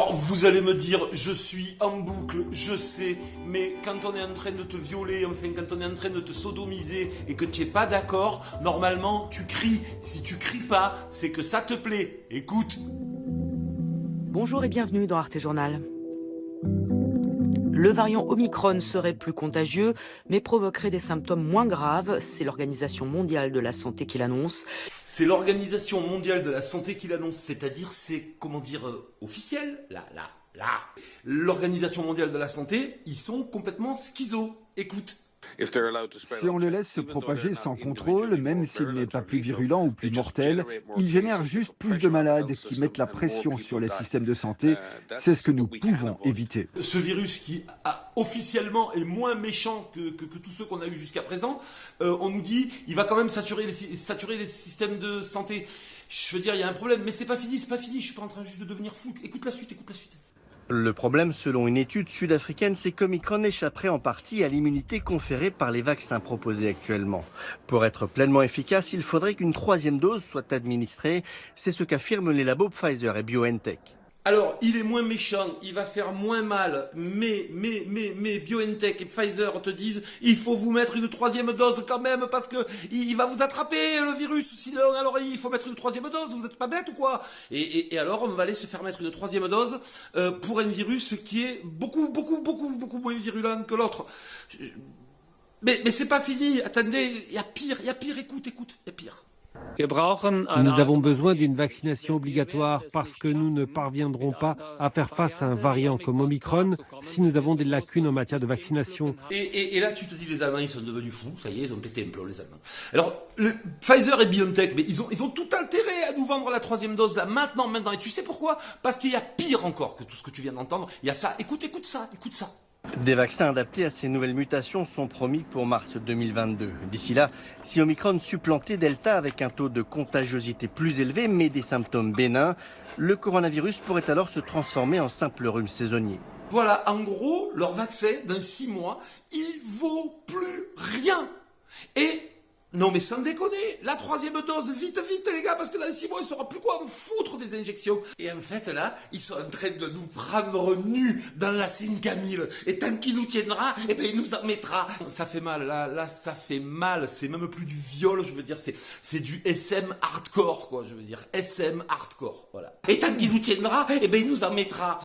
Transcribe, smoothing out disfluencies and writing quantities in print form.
Alors vous allez me dire, je suis en boucle, je sais, mais quand on est en train de te violer, enfin quand on est en train de te sodomiser et que tu n'es pas d'accord, normalement tu cries. Si tu cries pas, c'est que ça te plaît. Écoute. Bonjour et bienvenue dans Arte Journal. Le variant Omicron serait plus contagieux, mais provoquerait des symptômes moins graves. C'est l'Organisation mondiale de la santé qui l'annonce. C'est l'Organisation mondiale de la santé qui l'annonce, c'est-à-dire c'est, officiel, là. L'Organisation mondiale de la santé, ils sont complètement schizo. Écoute. Si on le laisse se propager sans contrôle, même s'il n'est pas plus virulent ou plus mortel, il génère juste plus de malades qui mettent la pression sur les systèmes de santé. C'est ce que nous pouvons éviter. Ce virus qui officiellement est moins méchant que tous ceux qu'on a eu jusqu'à présent, on nous dit il va quand même saturer les systèmes de santé. Je veux dire, il y a un problème, mais c'est pas fini, je suis pas en train juste de devenir fou. Écoute la suite. Le problème, selon une étude sud-africaine, c'est qu'Omicron échapperait en partie à l'immunité conférée par les vaccins proposés actuellement. Pour être pleinement efficace, il faudrait qu'une troisième dose soit administrée. C'est ce qu'affirment les labos Pfizer et BioNTech. Alors, il est moins méchant, il va faire moins mal, mais BioNTech et Pfizer te disent il faut vous mettre une troisième dose quand même parce que il va vous attraper le virus, sinon alors il faut mettre une troisième dose, vous êtes pas bête ou quoi? Et alors on va aller se faire mettre une troisième dose pour un virus qui est beaucoup moins virulent que l'autre. Mais c'est pas fini, attendez, il y a pire, écoute, il y a pire. Nous avons besoin d'une vaccination obligatoire parce que nous ne parviendrons pas à faire face à un variant comme Omicron si nous avons des lacunes en matière de vaccination. Et là, tu te dis, les Allemands, ils sont devenus fous, ça y est, ils ont pété un plomb, les Allemands. Alors, Pfizer et BioNTech, mais ils ont tout intérêt à nous vendre la troisième dose, là, maintenant. Et tu sais pourquoi? Parce qu'il y a pire encore que tout ce que tu viens d'entendre. Il y a ça, écoute ça. Des vaccins adaptés à ces nouvelles mutations sont promis pour mars 2022. D'ici là, si Omicron supplantait Delta avec un taux de contagiosité plus élevé mais des symptômes bénins, le coronavirus pourrait alors se transformer en simple rhume saisonnier. Voilà, en gros, leur vaccin, dans 6 mois, il vaut plus rien. Et, non mais sans déconner, la troisième dose, vite les gars, parce que dans 6 mois, il ne saura plus quoi me foutre des injections. Et en fait, là, ils sont en train de nous prendre nus dans la 5000. Et tant qu'il nous tiendra, eh ben, il nous en mettra. Ça fait mal, là, ça fait mal. C'est même plus du viol, je veux dire, c'est du SM hardcore, quoi, SM hardcore, voilà. Et tant qu'il nous tiendra, eh ben, il nous en mettra.